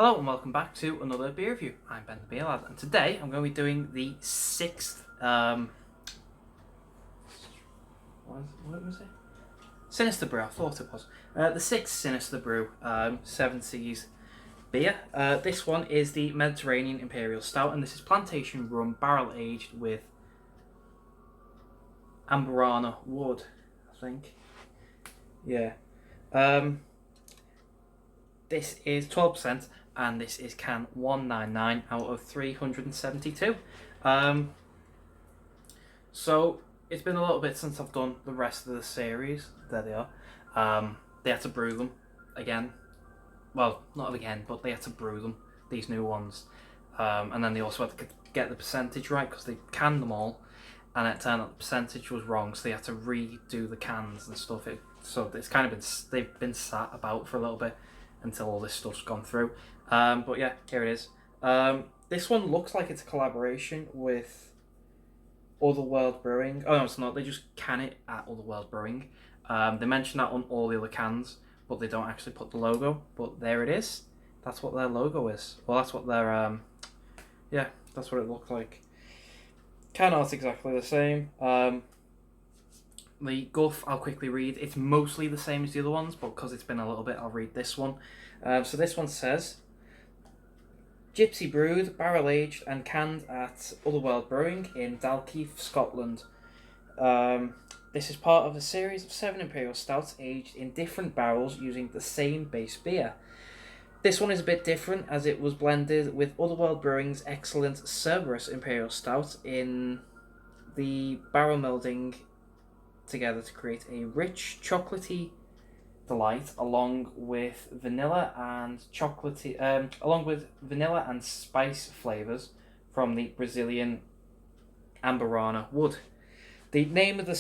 Hello and welcome back to another beer review. I'm Ben the Beer Lad, and today I'm going to be doing the sixth what was it? Sinnister Brew, I thought it was. The sixth Sinnister Brew, 7 Seas beer. This one is the Mediterranean Imperial Stout, and this is Plantation Rum, barrel aged with AmburanaWood, I think. Yeah. This is 12%, and this is can 199 out of 372. So it's been a little bit since I've done the rest of the series. There they are. They had to brew them again. Well, not again, but they had to brew them, these new ones. And then they also had to get the percentage right because they canned them all, and it turned out the percentage was wrong, so they had to redo the cans and stuff. So it's kind of they've been sat about for a little bit until all this stuff's gone through. But yeah, here it is. This one looks like it's a collaboration with Otherworld Brewing. Oh no, it's not. They just can it at Otherworld Brewing. They mention that on all the other cans, but they don't actually put the logo. But there it is. That's what their logo is. Well, that's what their yeah, that's what it looked like. Can art's exactly the same. The guff, I'll quickly read. It's mostly the same as the other ones, but because it's been a little bit, I'll read this one. So this one says, Gypsy brewed, barrel aged and canned at Otherworld Brewing in Dalkeith, Scotland. This is part of a series of 7 Imperial Stouts aged in different barrels using the same base beer. This one is a bit different as it was blended with Otherworld Brewing's excellent Cerberus Imperial Stout in the barrel melding together to create a rich chocolatey delight along with vanilla and spice flavors from the Brazilian AmburanaWood. The name of the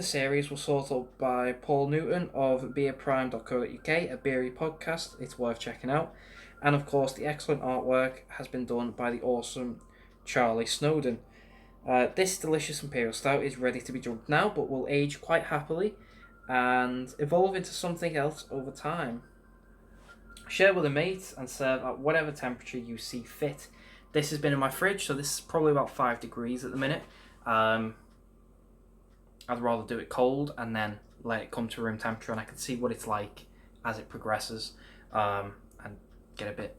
series was thought up by Paul Newton of beerprime.co.uk, a beery podcast. It's worth checking out. And of course, the excellent artwork has been done by the awesome Charlie Snowden. This delicious Imperial Stout is ready to be drunk now, but will age quite happily and evolve into something else over time. Share with a mate and serve at whatever temperature you see fit. This has been in my fridge, so this is probably about 5 degrees at the minute. I'd rather do it cold and then let it come to room temperature, and I can see what it's like as it progresses, and get a bit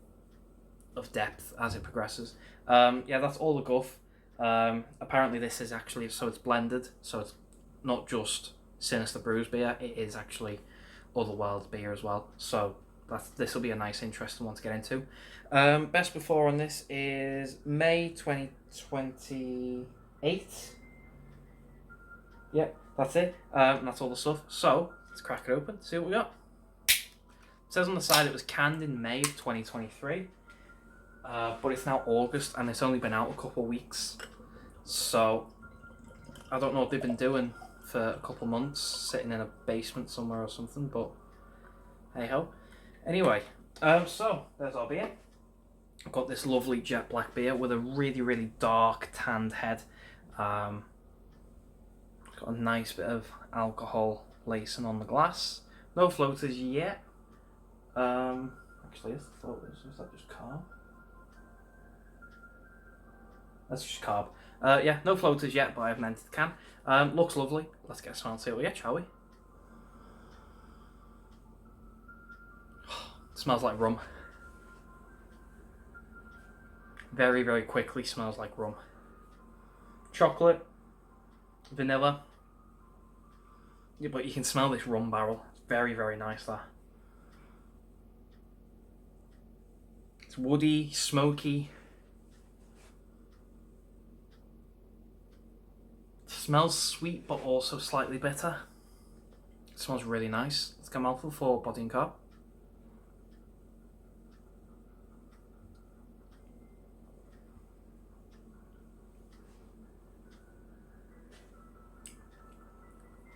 of depth as it progresses. Yeah, that's all the guff. Apparently this is actually, so it's blended, so it's not just Sinnister Brew's beer, it is actually Otherworld beer as well, so this will be a nice interesting one to get into. Best before on this is May 2028. Yep, that's it. That's all the stuff, so let's crack it open, see what we got. It says on the side it was canned in May of 2023. But it's now August and it's only been out a couple of weeks, so I don't know what they've been doing for a couple of months, sitting in a basement somewhere or something, but hey ho. Anyway, so there's our beer. I've got this lovely jet black beer with a really, really dark tanned head. It's got a nice bit of alcohol lacing on the glass. No floaters yet. Actually, is that just carb? That's just carb. Yeah, no floaters yet, but I haven't entered the can. Looks lovely. Let's get a smell and see what we get, shall we? It smells like rum. Very, very quickly smells like rum. Chocolate, vanilla. Yeah, but you can smell this rum barrel. It's very, very nice, that. It's woody, smoky. Smells sweet, but also slightly bitter. It smells really nice. Let's get a mouthful for body and carb.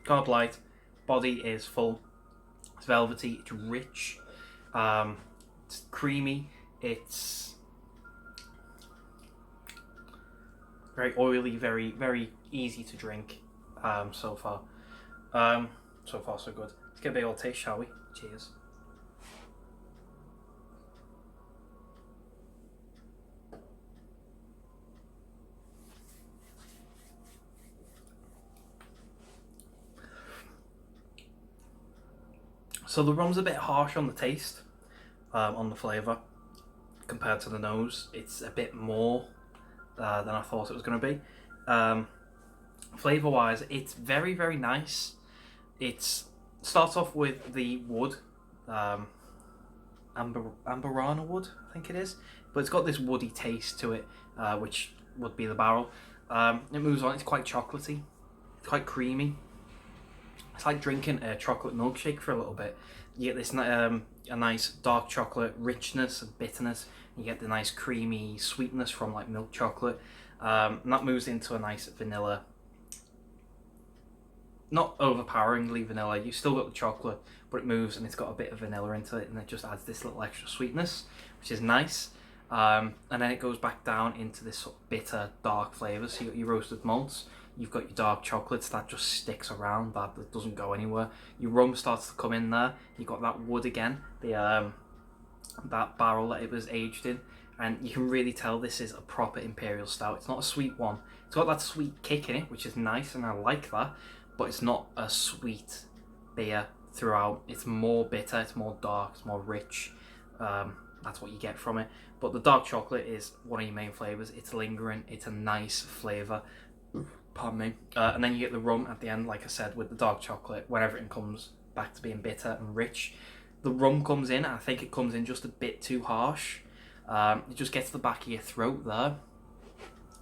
Carb light, body is full. It's velvety, it's rich, it's creamy, it's very oily, very, very easy to drink. So far so good. Let's get a big old taste, shall we? Cheers. So the rum's a bit harsh on the taste, on the flavour, compared to the nose. It's a bit more than I thought it was going to be. Flavour wise, it's very, very nice. It starts off with the wood, AmburanaWood, I think it is, but it's got this woody taste to it, which would be the barrel. It moves on. It's quite chocolatey, it's quite creamy. It's like drinking a chocolate milkshake for a little bit. You get this a nice dark chocolate richness and bitterness. You get the nice creamy sweetness from like milk chocolate, and that moves into a nice vanilla. Not overpoweringly vanilla. You still got the chocolate, but it moves and it's got a bit of vanilla into it, and it just adds this little extra sweetness, which is nice. And then it goes back down into this sort of bitter, dark flavour. So you got your roasted malts, you've got your dark chocolates that just sticks around, that doesn't go anywhere. Your rum starts to come in there. You got that wood again, the that barrel that it was aged in, and you can really tell this is a proper Imperial Stout. It's not a sweet one. It's got that sweet kick in it, which is nice, and I like that. But it's not a sweet beer throughout. It's more bitter, it's more dark, it's more rich. That's what you get from it. But the dark chocolate is one of your main flavours. It's lingering, it's a nice flavour. Pardon me. And then you get the rum at the end, like I said, with the dark chocolate, when everything comes back to being bitter and rich. The rum comes in, and I think it comes in just a bit too harsh. It just gets to the back of your throat there.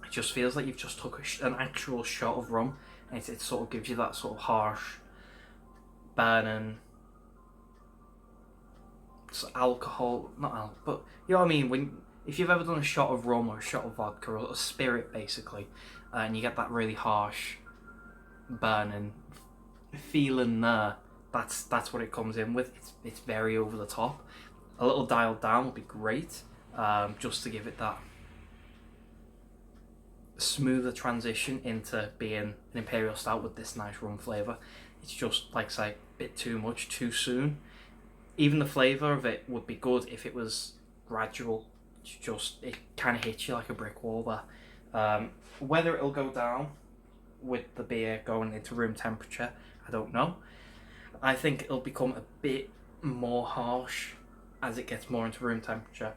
It just feels like you've just took an actual shot of rum. And it sort of gives you that sort of harsh, burning, alcohol, not alcohol, but you know what I mean? If you've ever done a shot of rum or a shot of vodka or a spirit basically, and you get that really harsh, burning feeling there, that's what it comes in with. It's very over the top. A little dialed down would be great, just to give it that smoother transition into being an Imperial Stout with this nice rum flavour. It's just, like I say, a bit too much, too soon. Even the flavour of it would be good if it was gradual. It kind of hits you like a brick wall there. Whether it'll go down with the beer going into room temperature, I don't know. I think it'll become a bit more harsh as it gets more into room temperature.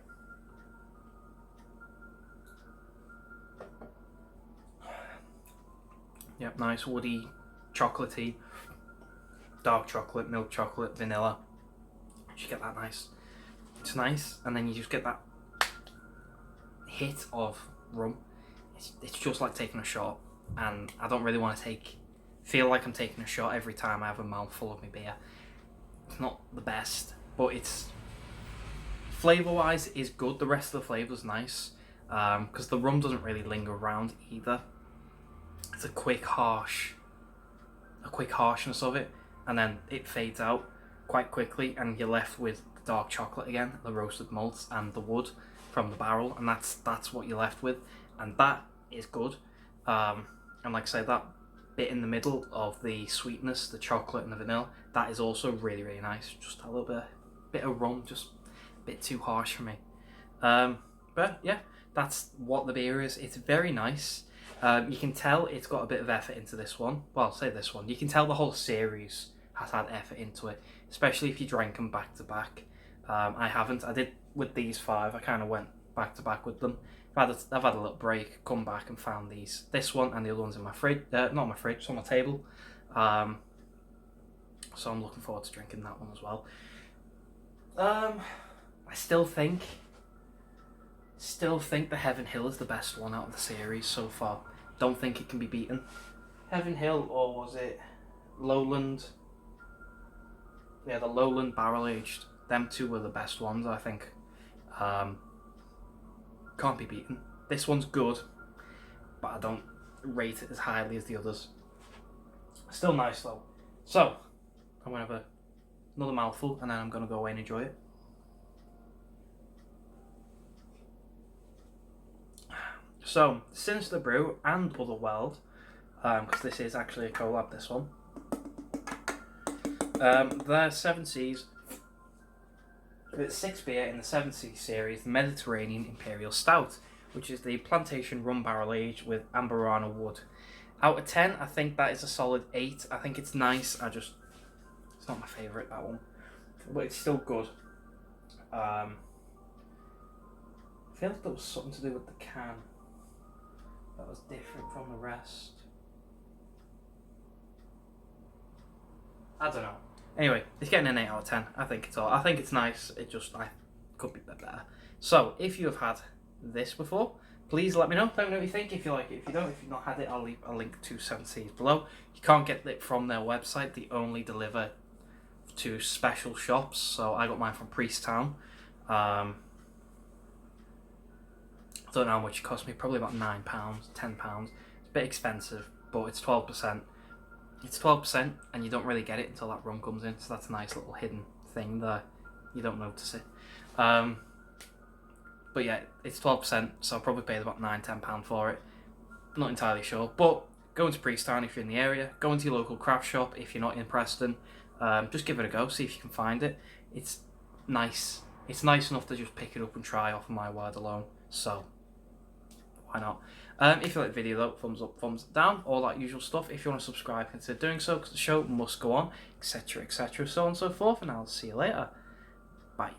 Yep, nice woody, chocolatey, dark chocolate, milk chocolate, vanilla. You get that nice. It's nice, and then you just get that hit of rum. It's just like taking a shot, and I don't really want to feel like I'm taking a shot every time I have a mouthful of my beer. It's not the best, but it's flavour-wise is good. The rest of the flavour's nice, because the rum doesn't really linger around either. It's a quick harshness of it, and then it fades out quite quickly, and you're left with the dark chocolate again, the roasted malts, and the wood from the barrel, and that's what you're left with, and that is good. And like I say, that bit in the middle of the sweetness, the chocolate and the vanilla, that is also really, really nice. Just a little bit of rum, just a bit too harsh for me. But yeah, that's what the beer is. It's very nice. You can tell it's got a bit of effort into this one. Well, I'll say this one. You can tell the whole series has had effort into it, especially if you drank them back to back. I haven't. I did with these 5. I kind of went back to back with them. I've had a little break, come back and found this one and the other ones in my fridge. Not my fridge, it's on my table. So I'm looking forward to drinking that one as well. I still think the Heaven Hill is the best one out of the series so far. Don't think it can be beaten. Heaven Hill, or was it Lowland? Yeah, the Lowland Barrel Aged. Them two were the best ones, I think. Can't be beaten. This one's good, but I don't rate it as highly as the others. Still nice though. So, I'm going to have another mouthful and then I'm going to go away and enjoy it. So, Sinnister Brew and Otherworld, because this is actually a collab, this one. They're 7 Seas. It's 6 beer in the 7 Seas series, the Mediterranean Imperial Stout, which is the Plantation Rum Barrel Aged with AmburanaWood. Out of 10, I think that is a solid 8. I think it's nice. It's not my favourite, that one. but it's still good. I feel like there was something to do with the can that was different from the rest. I don't know. Anyway, it's getting an 8 out of 10. I think it's nice. It just could be a bit better. So if you have had this before, please let me know. Let me know what you think. If you like it, if you've not had it, I'll leave a link to 7Cs below. You can't get it from their website. They only deliver to special shops. So I got mine from Priesttown. I don't know how much it cost me. Probably about £9, £10. It's a bit expensive, but it's 12%. It's 12%, and you don't really get it until that rum comes in. So that's a nice little hidden thing there. You don't notice it. But yeah, it's 12%, so I'll probably pay about £9, £10 for it. Not entirely sure, but go into Priesttown if you're in the area. Go into your local craft shop if you're not in Preston. Just give it a go, see if you can find it. It's nice. It's nice enough to just pick it up and try off of my word alone. So why not? If you like the video though, thumbs up, thumbs down, all that usual stuff. If you want to subscribe, consider doing so, because the show must go on, etc., etc., so on and so forth. And I'll see you later. Bye.